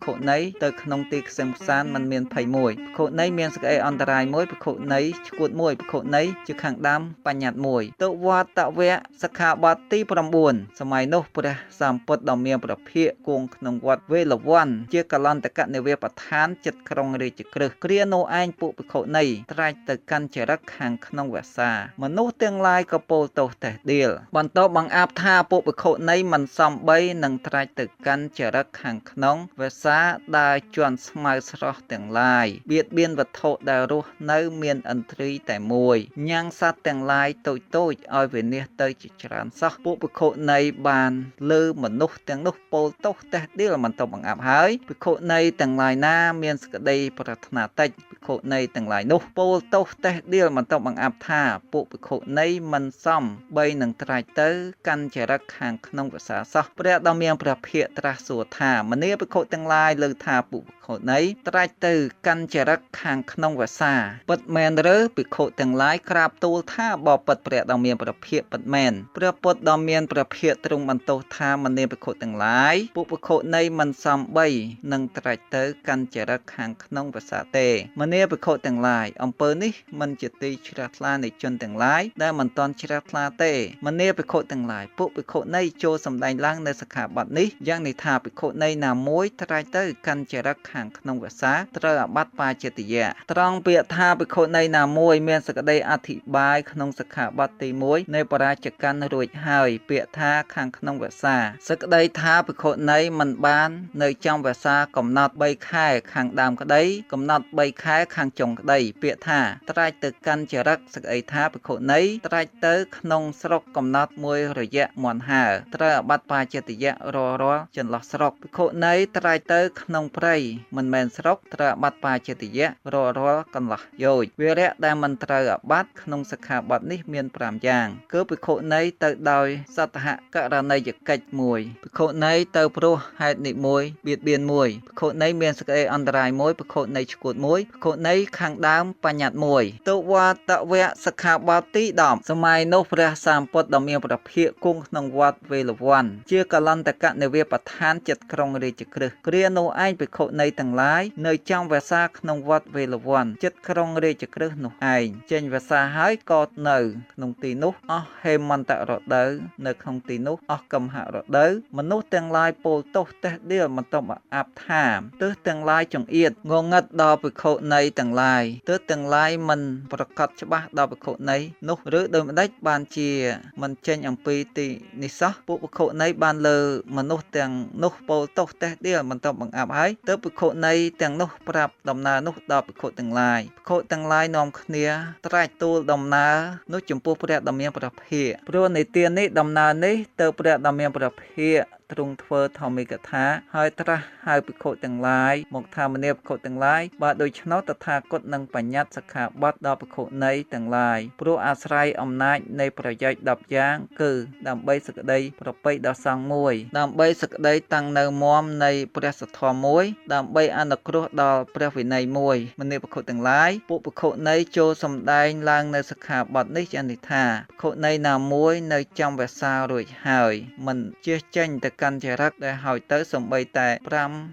ខុណីទៅក្នុងទីខ្សឹមខ្សានមិនមានភ័យមួយភិក្ខុណីមានសេចក្តីអន្តរាយមួយភិក្ខុណីឈួតមួយភិក្ខុណីជាខាងដើមបញ្ញត្តិមួយទុវតវៈសិក្ខាបទទី9សម័យនោះព្រះសម្ពុទ្ធដ៏មានព្រះភិក្ខគង់ក្នុងវត្តវេលវ័នជាកលន្តកនិវេបឋានចិត្តក្រុងរាជក្រឹសគ្រានោះឯងពួកភិក្ខុណីត្រាច់ទៅកាន់ចរិតខាងក្នុងវសា មនុស្សទាំងឡាយក៏ពោលទោសតេះដៀលបន្ទាប់បង្អាប់ថាពួកភិក្ខុណីមិនសំបីនឹងត្រាច់ទៅកាន់ចរិតខាងក្នុងវសាដើរជន់ស្មៅស្រស់ទាំងឡាយបៀតបៀនវត្ថុដែលរស់នៅមានឥន្ទ្រីតែមួយញ៉ាំងសត្វទាំងឡាយតូចតូចឲ្យវិនាសទៅជាច្រើនសោះពួកភិក្ខុណីបានលើមនុស្សទាំងនោះពោលទោសតេះដៀលមិនទៅបង្អាប់ហើយភិក្ខុណីទាំងឡាយណាមានសេចក្តីប្រាថ្នាតិចភិក្ខុណីទាំងឡាយនោះពោលទោសតេះដៀលមិនទៅបង្អាប់ថាពួកភិក្ខុណីមិនសមបីនឹងត្រាច់ទៅកាន់ចរិតខាងក្នុងភាសាសោះព្រះដ៏មានព្រះភិក្ខត្រាស់សួរថាមនាភិក្ខុទាំងឡាយលើថាពួកភិក្ខុណីត្រាច់ទៅកាន់ចរិតខាងក្នុងភាសាពិតមែនឬភិក្ខុទាំងឡាយក្រាបទូលថាបបិទ្ធព្រះដ៏មានព្រះភិក្ខពិតមែនព្រះពុទ្ធដ៏មានព្រះភិក្ខទ្រង់បន្ទោសថាមនាភិក្ខុទាំងឡាយពួកភិក្ខុណីមិនសមបីនឹងត្រាច់ទៅកាន់ចរិតខាងក្នុងភាសាទេមនាភិក្ខុទាំងឡាយអំពើនេះមិនជាទីជ្រះថ្លានៃជនទាំងឡាយដែលមិនទាន់ជ្រះថ្លាទេមនាភិក្ខុទាំងឡាយពួកភិក្ខុណីចូលសម្ដែងឡើងនៅសិក្ខាបទនេះយ៉ាងនេះថាភិក្ខុណីណាមួយត្រាច់ទៅកាន់ចរិតខាងក្នុងភាសាត្រូវអាបត្តិបាចេតយៈត្រង់ពាក្យថាភិក្ខុណីណាមួយមានសេចក្តីអធិប្បាយក្នុងសិក្ខាបទទី1នៃបរាជកម្មរួចហើយពាក្យថាខាងក្នុងភាសាសេចក្តីថាភិក្ខុណីមិនបាននៅចំភាសាកំណត់3ខែខាងដើមក្តីកំណត់3ខែខាងចុងក្តីពាក្យថាត្រាច់ទៅកាន់ចរិតសេចក្តីថាភិក្ខុណីត្រាច់ទៅក្នុងស្រុកកំណត់មួយរយៈមាន់ហើត្រូវអាបត្តិបាចេតយៈរាល់ចន្លោះស្រុកភិក្ខុណីត្រាច់ទៅក្នុងព្រៃមិនមែនស្រុកត្រូវអាបត្តិបាចេតយៈរាល់កន្លះយោជន៍វីរៈដែលមិនត្រូវអាបត្តិក្នុងសិក្ខាបទនេះមាន5យ៉ាងគឺភិក្ខុណីទៅដោយសតហករណីយកិច្ច1ភិក្ខុណីទៅព្រោះហេតុនិមួយបៀតបៀន1ភិក្ខុណីមានសេចក្តីអន្តរាយ1ភិក្ខុណីឈួត1ភិក្ខុណីខាងដើមបញ្ញត្តិ1ទុវតវៈសិក្ខាបទទី10សម័យនោះព្រះសម្ពុទ្ធដ៏មានព្រះភិក្ខគង់ក្នុងវត្តវេលវ័នជាកលន្តកនិវេបឋានចិត្តក្រុងរាជក្រឹសគ្រានោះឯងភិក្ខុណីទាំងឡាយនៅចំវសាក្នុងវត្តវេលវ័នចិត្តក្រុងរាជក្រឹសនោះឯងចេញវសាហើយក៏នៅក្នុងទីនោះអស់ហេមន្តរដូវនៅក្នុងទីនោះអស់កំហរដូវមនុស្សទាំងឡាយពោលទោសតេះដៀលមិនទៅអាប់ថាទើសទាំងឡាយចង្អៀតងងឹតដល់ភិក្ខុណីទាំងឡាយទើសទាំងឡាយមិនប្រកាសច្បាស់ដល់ភិក្ខុណីនោះឬដូចម្ដេចបានជាមិនចេញអំពីទីនេះសោះពួកភិក្ខុណីបានលើមនុស្សទាំងនោះពោលទោសតេះដៀលមិនទៅបង្អាប់ហើយទើបភិក្ខុណីទាំងនោះប្រាប់ដំណើរនោះដល់ភិក្ខុទាំងឡាយភិក្ខុទាំងឡាយនាំគ្នាត្រាច់ទូលដំណើរនោះចំពោះព្រះដ៏មានព្រះភិក្ខព្រោះនិទាននេះដំណើរនេះទៅព្រះដ៏មានព្រះភិក្ខទ្រង់ធ្វើធម្មិកថាហើយត្រាស់ហៅភិក្ខុទាំងឡាយមកថាមនាភិក្ខុទាំងឡាយបើដូច្នោះតថាគតនឹងបញ្ញត្តិសិក្ខាបទដល់ភិក្ខុណីទាំងឡាយព្រោះអាស្រ័យអំណាចនៃប្រយោជន៍10យ៉ាងគឺដើម្បីសេចក្តីប្រពៃដល់សង្ឃមួយដើម្បីសេចក្តីតាំងនៅមាំនៃព្រះសទ្ធម្មមួយដើម្បីអនុគ្រោះដល់ព្រះវិន័យមួយមនាភិក្ខុទាំងឡាយពួកភិក្ខុណីចូលសម្ដែងឡើងនៅសិក្ខាបទនេះយ៉ាងនេះថាភិក្ខុណីណាមួយនៅចំវសារួចហើយមិនជៀសចេញទៅកាន់ចរិតដែលហើយទៅសំបីតែ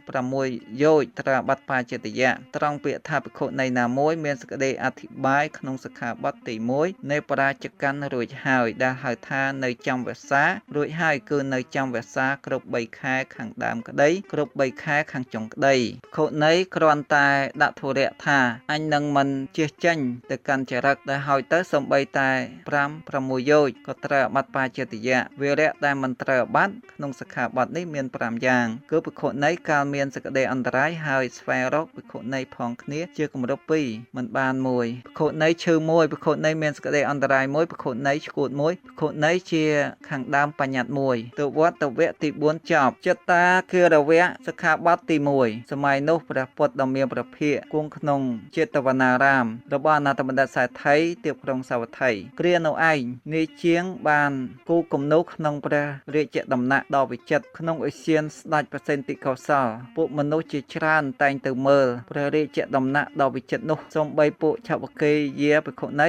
5-6យោជន៍ត្រូវអាបត្តិបាចេតយៈត្រង់ពាក្យថាភិក្ខុណីណាមួយមានសេចក្តីអធិប្បាយក្នុងសិក្ខាបទទី1នៃបរាជកម្មរួចហើយដែលហៅថានៅចំវសារួចហើយគឺនៅចំវសាគ្រប់3ខែខាងដើមក្តីគ្រប់3ខែខាងចុងក្តីភិក្ខុណីគ្រាន់តែដាក់ធុរៈថាអញនឹងមិនជៀសចេញទៅកាន់ចរិតដែលហើយទៅសំបីតែ5-6យោជន៍ក៏ត្រូវអាបត្តិបាចេតយៈវីរៈដែលមិនត្រូវអាបត្តិក្នុងសិក្ខា ខាបទនេះមាន5យ៉ាងគឺភិក្ខុនីកាលមានសេចក្តីអន្តរាយហើយស្វែងរកភិក្ខុនីផងគ្នាជាគម្រប់2មិនបាន1ភិក្ខុនីឈឺ1ភិក្ខុនីមានសេចក្តីអន្តរាយ1ភិក្ខុនីឈួត1ភិក្ខុនីជាខាងដើមបញ្ញត្តិ1ទវត្តវៈទី4ចប់ចិត្តតាគារវៈសិក្ខាបទទី1សម័យនោះព្រះពុទ្ធដ៏មានព្រះភិក្ខគង់ក្នុងចេតវនារាមរបស់អនាថបណ្ឌិតសេដ្ឋីទៀបក្រុងសាវត្ថីគ្រានោះឯងនាយជាងបានគូគំនូក្នុងព្រះរាជដំណាក់ដ៏វិចិត្រក្នុងឧស្សាហស្ដេចប្រសិទ្ធិកោសលពួកមនុស្សជាច្រើនតែងទៅមើលព្រះរាជដំណាក់ដ៏វិចិត្រនោះសូម្បីពួកឆវកេយាភិក្ខុនី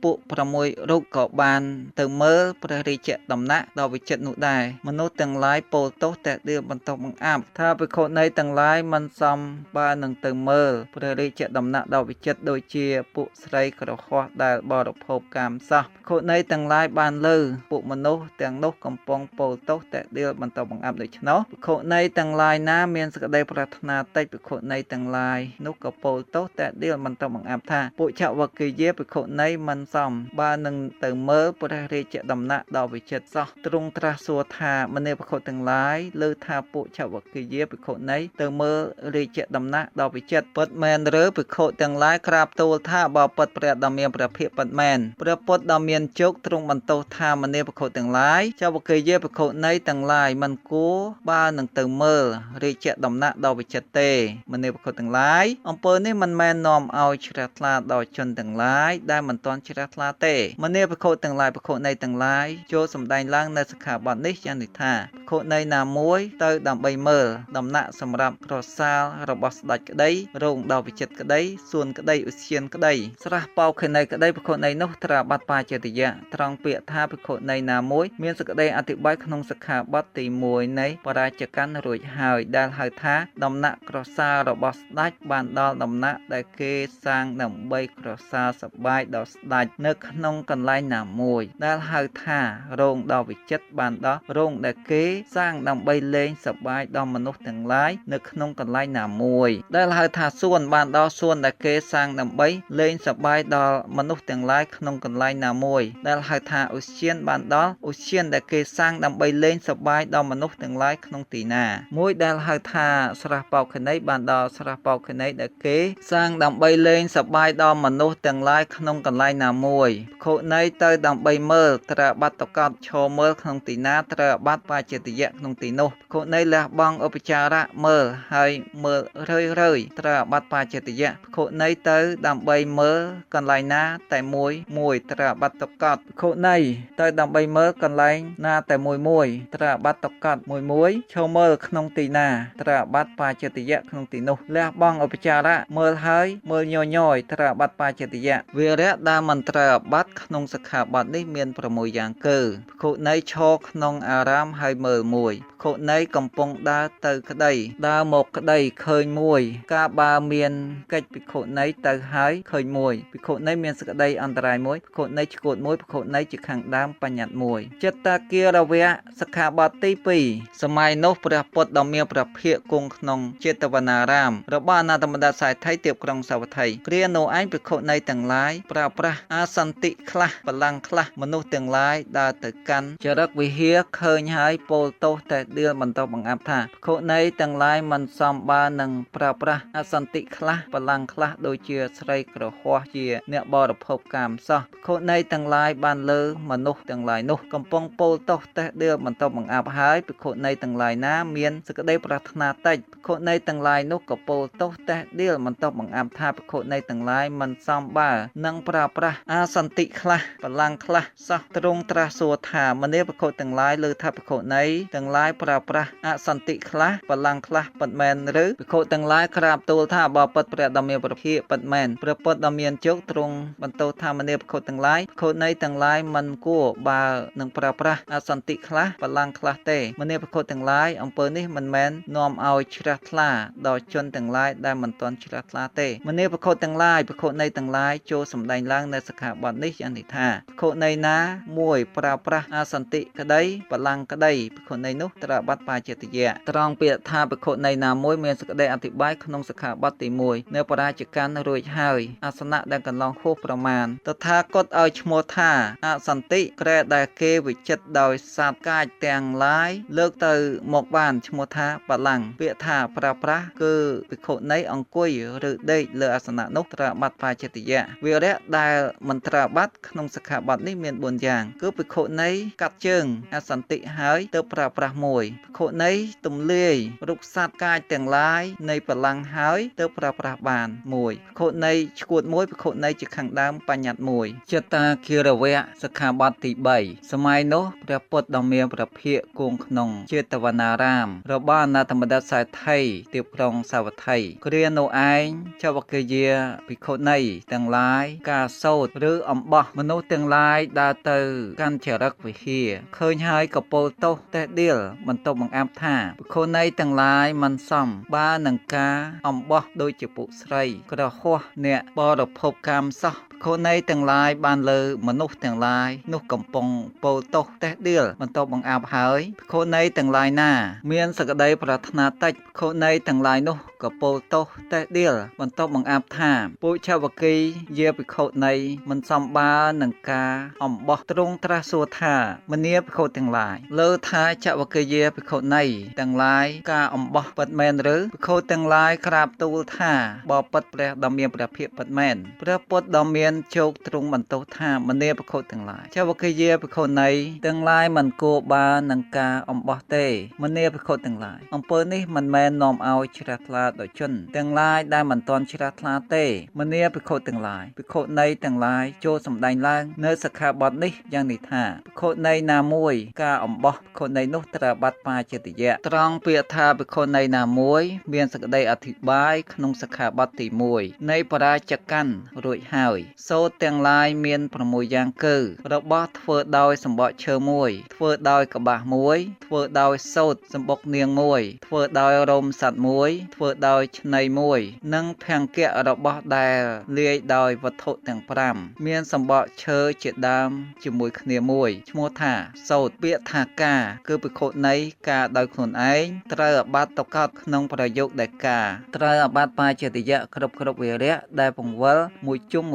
ពួក6រូបក៏បានទៅមើលព្រះរាជដំណាក់ដ៏វិចិត្រនោះដែរមនុស្សទាំងឡាយពោលទោសតែដៀលបន្តបង្អាប់ថាភិក្ខុនីទាំងឡាយមិនសមបើនឹងទៅមើលព្រះរាជដំណាក់ដ៏វិចិត្រដូចជាពួកស្រីក្រហមដែលបរិភោគកាមសោះភិក្ខុនីទាំងឡាយបានលើពួកមនុស្សទាំងនោះកំពុងពោលទោសតែដៀលបន្តបង្អាប់ដូច្នោះភិក្ខុនីទាំងឡាយណាមានសេចក្តីប្រាថ្នាតិចភិក្ខុនីទាំងឡាយនោះក៏ពោលទោសតែដៀលបន្តបង្អាប់ថាពួកឆវកេយាភិក្ខុនីមិនសមបើនឹងទៅមើលព្រះរាជដំណាក់ដ៏វិចិត្រសោះទ្រង់ត្រាស់សួរថាមនាភិក្ខុទាំងឡាយលើថាពួកឆវកេយាភិក្ខុនីទៅមើលរាជដំណាក់ដ៏វិចិត្រពិតមែនឬភិក្ខុទាំងឡាយក្រាបទូលថាបើពិតព្រះដ៏មានព្រះភិក្ខពិតមែនព្រះពុទ្ធដ៏មានជោគទ្រង់បន្ទោសថាមនាភិក្ខុទាំងឡាយឆវកេយាភិក្ខុនីទាំងឡាយមិនគួរបើនឹងទៅមើលរាជដំណាក់ដ៏វិចិត្រទេមនាភិក្ខុទាំងឡាយអំពើនេះមិនមែននាំឲ្យជ្រះថ្លាដល់ជនទាំងឡាយដែលមិនទាន់ជ្រះថ្លាទេមនាភិក្ខុទាំងឡាយភិក្ខុនីទាំងឡាយចូលសម្ដែងឡើងនៅសិក្ខាបទនេះយ៉ាងនេះថាភិក្ខុនីណាមួយទៅដើម្បីមើលដំណាក់សម្រាប់ក្រសាលរបស់ស្ដេចក្តីរោងដ៏វិចិត្រក្តីសួនក្តីឧស្សាហក្តីស្រះបោខេនីក្តីភិក្ខុនីនោះត្រាបាត់បាចេតយៈត្រង់ពាក្យថាភិក្ខុនីណាមួយមានសេចក្តីអធិប្បាយក្នុងសិក្ខាបទទី1នៃបរាជកੰរួចហើយដែលហៅថាដំណាក់ក្រសាលរបស់ស្ដេចបានដល់ដំណាក់ដែលគេសាងដើម្បីក្រសាលសប្បាយដល់ស្ដេចនៅក្នុងកន្លែងណាមួយដែលហៅថារោងដ៏វិចិត្របានដល់រោងដែលគេសាងដើម្បីលេងសប្បាយដល់មនុស្សទាំងឡាយនៅក្នុងកន្លែងណាមួយដែលហៅថាសួនបានដល់សួនដែលគេសាងដើម្បីលេងសប្បាយដល់មនុស្សទាំងឡាយក្នុងកន្លែងណាមួយដែលហៅថាឧស្សាហបានដល់ឧស្សាហដែលគេសាងដើម្បីលេងសប្បាយដល់មនុស្សទាំងឡាយក្នុងទីណាមួយដែលហៅថាស្រះបោខេនីបានដល់ស្រះបោខេនីដែលគេសាងដើម្បីលេងសប្បាយដល់មនុស្សទាំងឡាយក្នុងកន្លែងណាមួយភិក្ខុនីទៅដើម្បីមើលត្រូវបាត់តកោតឈរមើលក្នុងទីណាត្រូវបាត់បាចេតយៈក្នុងទីនោះភិក្ខុនីលះបង់ឧបចារៈមើលហើយមើលរឿយត្រូវបាត់បាចេតយៈភិក្ខុនីទៅដើម្បីមើលកន្លែងណាតែមួយត្រូវបាត់តកោតភិក្ខុនីទៅដើម្បីមើលកន្លែងណាតែមួយត្រូវបាត់តកោតមួយឈរមើលក្នុងទីណាត្រូវបាត់បាចេតយៈក្នុងទីនោះលះបង់ឧបចារៈមើលហើយមើលញយត្រូវបាត់បាចេតយៈវីរៈដែលមិនត្រូវបាត់ក្នុងសិក្ខាបទនេះមាន6យ៉ាងគឺភិក្ខុនីឈរក្នុងអារាមហើយមើល1ភិក្ខុនីកំពុងដើរទៅក្តីដើរមកក្តីឃើញ1ការបើមានកិច្ចភិក្ខុនីទៅហើយឃើញ1ភិក្ខុនីមានសេចក្តីអន្តរាយ1ភិក្ខុនីឈួត1ភិក្ខុនីជាខាងដើមបញ្ញត្តិ1ចិត្តតាគារវៈសិក្ខាបទទី2សម័យនោះព្រះពុទ្ធដ៏មានព្រះភិក្ខគង់ក្នុងចេតវនារាមរបស់អនាថបណ្ឌិតសេដ្ឋីទៀបក្រុងសាវត្ថីគ្រានោះឯងភិក្ខុនីទាំងឡាយប្រើប្រាស់អាសន្តិខ្លះបលាំងខ្លះមនុស្សទាំងឡាយដើរទៅកាន់ចរិកវិហារឃើញហើយពោលទោសតែដៀលបន្តបង្អាប់ថាភិក្ខុនីទាំងឡាយមិនសមបើនឹងប្រើប្រាស់អាសន្តិខ្លះបលាំងខ្លះដូចជាស្រីក្រហមជាអ្នកបរិភោគកាមសោះភិក្ខុនីទាំងឡាយបានលើមនុស្សទាំងឡាយនោះកំពុងពោលទោសតែដៀលបន្តបង្អាប់ហើយភិក្ខុនីទាំងឡាយណាមានសេចក្តីប្រាថ្នាតិចភិក្ខុនីទាំងឡាយនោះក៏ពោលទោសតែដៀលបន្តបង្អាប់ថាភិក្ខុនីទាំងឡាយមិនសមបើនឹងប្រើប្រាស់អាសន្តិខ្លះបលាំងខ្លះសោះទ្រង់ត្រាស់សួរថាមនាភិក្ខុទាំងឡាយលើថាភិក្ខុនីទាំងឡាយប្រើប្រាស់អសន្តិខ្លះបលាំងខ្លះពិតមែនឬភិក្ខុទាំងឡាយក្រាបទូលថាបើពិតព្រះដ៏មានព្រះភិក្ខពិតមែនព្រះពុទ្ធដ៏មានជោគទ្រង់បន្ទោសថាមនាភិក្ខុទាំងឡាយភិក្ខុនីទាំងឡាយមិនគួរបើនឹងប្រើប្រាស់អសន្តិខ្លះបលាំងខ្លះទេមនាភិក្ខុទាំងឡាយអំពើនេះមិនមែននាំឲ្យជ្រះថ្លាដល់ជនទាំងឡាយដែលមិនទាន់ជ្រះថ្លាទេមនាភិក្ខុទាំងឡាយភិក្ខុនីទាំងឡាយចូលសម្ដែងឡើងនៅសិក្ខាបទនេះយ៉ាងនេះថាភិក្ខុនីណាមួយប្រើប្រាស់អសន្តិក្តីបលាំងក្តីភិ ភិក្ខុនីនោះត្រាបាត់បាចេតយៈត្រង់ពាក្យថាភិក្ខុនីណាមួយមានសេចក្តីអធិប្បាយក្នុងសិក្ខាបទទី1នៅបរាជកម្មរួចហើយអាសនៈដែលកន្លងហួសប្រមាណតថាគតឲ្យឈ្មោះថាអសន្តិក្រែដែលគេវិចិត្រដោយសាទកាចទាំងឡាយលើកទៅមកបានឈ្មោះថាបល្ល័ង្កពាក្យថាប្រើប្រាស់គឺភិក្ខុនីអង្គុយឬដេកលើអាសនៈនោះត្រាបាត់បាចេតយៈវីរៈដែលមិនត្រាបាត់ក្នុងសិក្ខាបទនេះមាន4យ៉ាងគឺភិក្ខុនីកាត់ជើងអសន្តិហើយទើបប្រើប្រាស់មួយភិក្ខុនីទំលាយរូបសត្វកាចទាំងឡាយនៃបល្ល័ង្កហើយទើបប្រើប្រាស់បានមួយភិក្ខុនីឈួតមួយភិក្ខុនីជាខាងដើមបញ្ញត្តិមួយចិត្តតាគិរវៈសិក្ខាបទទី3សម័យនោះព្រះពុទ្ធដ៏មានព្រះភិក្ខគង់ក្នុងចេតវនារាមរបស់អនាថបណ្ឌិតសេដ្ឋីទីក្រុងសាវត្ថីគ្រានោះឯងចវកិយាភិក្ខុនីទាំងឡាយការសោតឬអំបោះមនុស្សទាំងឡាយដើរទៅកាន់ចរិកវិហារឃើញហើយកពោលទោសតេះដៀលបន្ទប់បង្អាប់ថាភិក្ខុនីទាំងឡាយមិនសមបើនឹងការអំបោះដូចជាពួកស្រីក្រហោះអ្នកបរិភោគកាមសោះភិក្ខុនីទាំងឡាយបានលើមនុស្សទាំងឡាយនោះកំពុងពោលទោសតេះដៀលបន្ទប់បង្អាប់ហើយភិក្ខុនីទាំងឡាយណាមានសក្តីប្រាថ្នាតិចភិក្ខុនីទាំងឡាយនោះក៏ពោលទោសតេះដៀលបន្ទប់បង្អាប់ថាពួកឆវគីយាភិក្ខុនីមិនសមបើនឹងការអំបោះទ្រង់ត្រាស់សួរថាមនាភិក្ខុទាំងឡាយលើថាចវគិយាភិក្ខុនីទាំងឡាយការអំបោះពិតមែនឬភិក្ខុទាំងឡាយក្រាបទូលថាបបិទ្ធព្រះដ៏មានព្រះភិក្ខពិតមែនព្រះពុទ្ធដ៏មានជោគទ្រង់បន្ទោសថាមនាភិក្ខុទាំងឡាយចវគិយាភិក្ខុនីទាំងឡាយមិនគួរបើនឹងការអំបោះទេមនាភិក្ខុទាំងឡាយអំពើនេះមិនមែននាំឲ្យជ្រះថ្លាដល់ជនទាំងឡាយដែលមិនទាន់ជ្រះថ្លាទេមនាភិក្ខុទាំងឡាយភិក្ខុនីទាំងឡាយចូលសម្ដែងឡើងនៅសិក្ខាបទនេះយ៉ាងនេះថាភិក្ខុនីណាមួយការអំបោះភិក្ខុនីនោះត្រាបាត់បាចេតយៈត្រង់ពាក្យថាភិក្ខុនីណាមួយមានសេចក្តីអធិប្បាយក្នុងសិក្ខាបទទី1នៃបរាជកម្មរួចហើយសូត្រទាំងឡាយមាន6យ៉ាងគឺរបស់ធ្វើដោយសម្បកឈើមួយធ្វើដោយកបាសមួយធ្វើដោយសូត្រសម្បុកនាងមួយធ្វើដោយរោមសត្វមួយធ្វើដោយឆ្នៃមួយនិងភង្គៈរបស់ដែលលាយដោយវត្ថុទាំង5មានសម្បកឈើជាដើមជាមួយគ្នាមួយឈ្មោះថាសូត្រពាក្យថាការគឺភិក្ខុនីការដោយខ្លួនឯងត្រូវអាបាត់តកោតក្នុងប្រយោគដែលការត្រូវអាបាត់បាចេតយៈគ្រប់វីរៈដែលពង្វល់មួយជុំ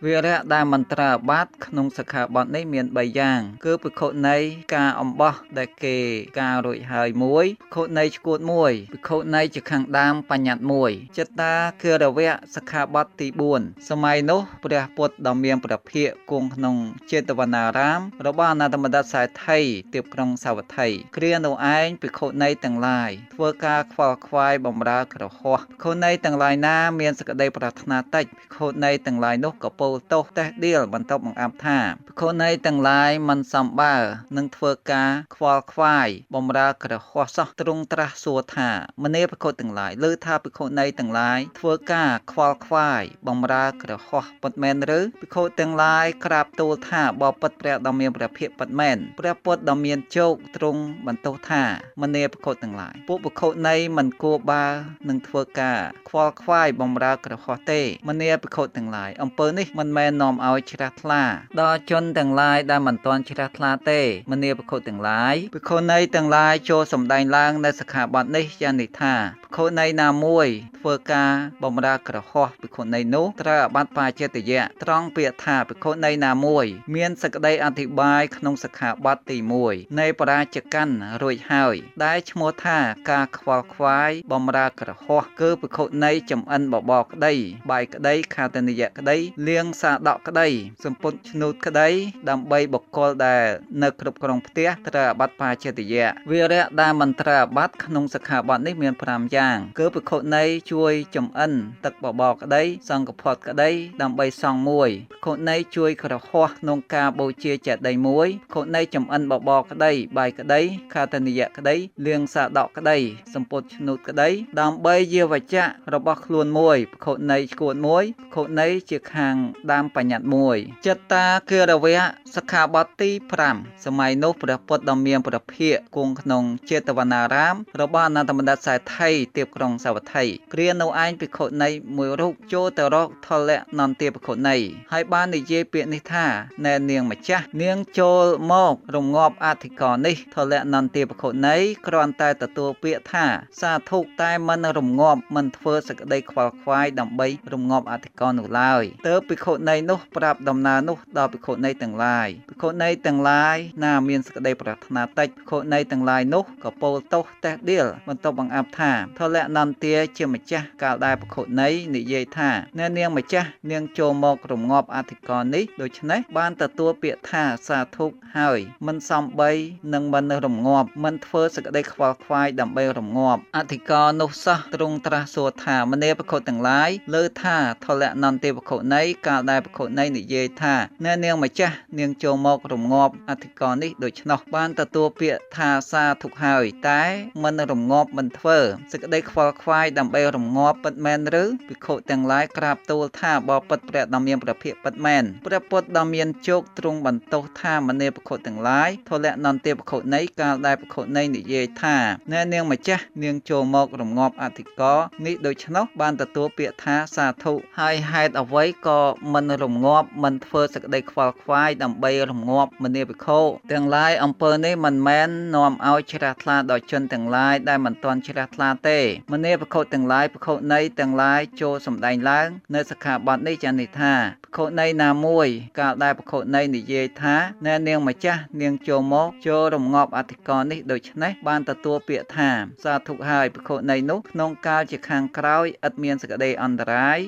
វីរៈដែលមិនត្រូវអាបាត់ក្នុងសិក្ខាបទនេះមាន3យ៉ាងគឺភិក្ខុនីការអំបោះដែលគេការរួចហើយមួយភិក្ខុនីឈួតមួយភិក្ខុនីជាខាងដើមបញ្ញត្តិមួយចិត្តតាគិរវៈសិក្ខាបទទី4សម័យនោះព្រះពុទ្ធដ៏មានព្រះភិក្ខគង់ក្នុងចេតវនារាមរបស់អនាថបណ្ឌិតសេដ្ឋីទីក្រុងសាវត្ថីគ្រានោះឯងភិក្ខុនីទាំងឡាយធ្វើការខ្វល់ខ្វាយបម្រើក្រហោះភិក្ខុនីទាំងឡាយណាមានសេចក្តីប្រាថ្នាតិចភិក្ខុនីទាំងឡាយនោះក៏ពោលទោសតេះដៀលបន្ទប់បង្អាប់ថាភិក្ខុនីទាំងឡាយមិនសមបើនឹងធ្វើការខ្វល់ខ្វាយបម្រើក្រហោះសោះទ្រង់ត្រាស់សួរថាមនាភិក្ខុទាំងឡាយលើថាភិក្ខុនីទាំងឡាយធ្វើការខ្វល់ខ្វាយបម្រើក្រហោះពិតមែនឬភិក្ខុទាំងឡាយក្រាបទូលថាបបិទ្ធព្រះដ៏មានព្រះភិក្ខពិតមែនព្រះពុទ្ធដ៏មានជោគទ្រង់បន្ទោសថាមនាភិក្ខុទាំងឡាយពួកភិក្ខុនីមិនគួរបើនឹងធ្វើការខ្វល់ខ្វាយបម្រើក្រហោះទេមនាភិក្ខុទាំងឡាយអំពើនេះមិនមែននាំឲ្យជ្រះថ្លាដល់ជនទាំងឡាយដែលមិនទាន់ជ្រះថ្លាទេមនាភិក្ខុទាំងឡាយភិក្ខុនីទាំងឡាយចូលសម្ដែងឡើងនៅសិក្ខាបទនេះយ៉ាងនេះថាភិក្ខុនីណាមួយធ្វើការបម្រើក្រហោះភិក្ខុនីនោះត្រូវអាបាត់បាចេតយៈត្រង់ពាក្យថាភិក្ខុនីណាមួយមានសេចក្តីអធិប្បាយក្នុងសិក្ខាបទទី1នៃបរាជកម្មរួចហើយដែលឈ្មោះថាការខ្វល់ខ្វាយបម្រើក្រហោះគឺភិក្ខុនីចំអិនបបរក្តីបាយក្តីខាតនិយៈក្តីលៀងសាដកក្តីសម្ពុតឈ្នូតក្តីដើម្បីបុគ្គលដែលនៅគ្រប់គ្រងផ្ទះត្រូវអាបត្តិបាចេតយៈវីរៈដែលមិនត្រូវអាបត្តិក្នុងសិក្ខាបទនេះមាន5យ៉ាងគឺភិក្ខុនីជួយចំអិនទឹកបបរក្តីសង្ឃផុតក្តីដើម្បីសង់មួយភិក្ខុនីជួយក្រហោះក្នុងការបូជាចេតិយមួយភិក្ខុនីចំអិនបបរក្តីបាយក្តីខាតនិយៈក្តីលៀងសាដកក្តីសម្ពុតឈ្នូតក្តីដើម្បីយាវចៈរបស់ខ្លួនមួយភិក្ខុនីឈួតមួយភិក្ខុនីជាខាងដើមបញ្ញត្តិមួយចិត្តតាគិរវៈសិក្ខាបទទី5សម័យនោះព្រះពុទ្ធដ៏មានព្រះភិក្ខគង់ក្នុងចេតវនារាមរបស់អនន្តបណ្ឌិតសេដ្ឋី ទៀបក្រុងសាវត្ថីគ្រានៅឯងភិក្ខុនីមួយរូបចូលទៅរកថលៈនន្ទាភិក្ខុនីហើយបាននិយាយពាក្យនេះថាណែនាងម្ចាស់នាងចូលមករងាប់អធិការនេះថលៈនន្ទាភិក្ខុនីគ្រាន់តែទទួលពាក្យថាសាធុតែមិនរងាប់មិនធ្វើសេចក្តីខ្វល់ខ្វាយដើម្បីរងាប់អធិការនោះឡើយទើបភិក្ខុនីនោះប្រាប់ដំណើរនោះដល់ភិក្ខុនីទាំងឡាយភិក្ខុនីទាំងឡាយណាមានសេចក្តីប្រាថ្នាតិចភិក្ខុនីទាំងឡាយនោះក៏ពោលទោសតេះដៀលបន្ទាប់បង្អាប់ថាថលៈនន្ទាជាម្ចាស់កាលដែលភិក្ខុនីនិយាយថាណែនាងម្ចាស់នាងចូលមករងាប់អធិការនេះដូច្នេះបានទទួលពាក្យថាសាធុហើយមិនសំបីនឹងមិនរងាប់មិនធ្វើសេចក្តីខ្វល់ខ្វាយដើម្បីរងាប់អធិការនោះសោះទ្រង់ត្រាស់សួរថាមនាភិក្ខុទាំងឡាយលើថាថលៈនន្ទាភិក្ខុនីកាលដែលភិក្ខុនីនិយាយថាណែនាងម្ចាស់នាងចូលមករងាប់អធិការនេះដូច្នោះបានទទួលពាក្យថាសាធុហើយតែមិនរងាប់មិនធ្វើសេចក្តីខ្វល់ខ្វាយដើម្បីរងាប់ពិតមែនឬភិក្ខុទាំងឡាយក្រាបទូលថាបបិទ្ធព្រះដ៏មានព្រះភិក្ខពិតមែនព្រះពុទ្ធដ៏មានជោគទ្រង់បន្ទោសថាមនាភិក្ខុទាំងឡាយថលៈនន្ទាភិក្ខុនីកាលដែលភិក្ខុនីនិយាយថាណែនាងម្ចាស់នាងចូលមករងាប់អធិការនេះដូច្នោះបានទទួលពាក្យថាសាធុហើយហេតុអ្វីក៏មិនរងាប់មិនធ្វើសេចក្តីខ្វល់ខ្វាយដើម្បីរងាប់មនាភិក្ខុទាំងឡាយអំពើនេះមិនមែននាំឲ្យជ្រះថ្លាដល់ជនទាំងឡាយដែលមិនទាន់ជ្រះថ្លាទេមនាភិក្ខុទាំងឡាយភិក្ខុនីទាំងឡាយចូលសម្ដែងឡើងនៅសិក្ខាបទនេះចានេះថាភិក្ខុនីណាមួយកាលដែលភិក្ខុនីនិយាយថាណែនាងម្ចាស់នាងចូលមកចូលរងាប់អធិការនេះដូច្នេះបានទទួលពាក្យថាសាធុហើយភិក្ខុនីនោះក្នុងកាលជាខាងក្រោយឥតមានសេចក្តីអន្តរាយ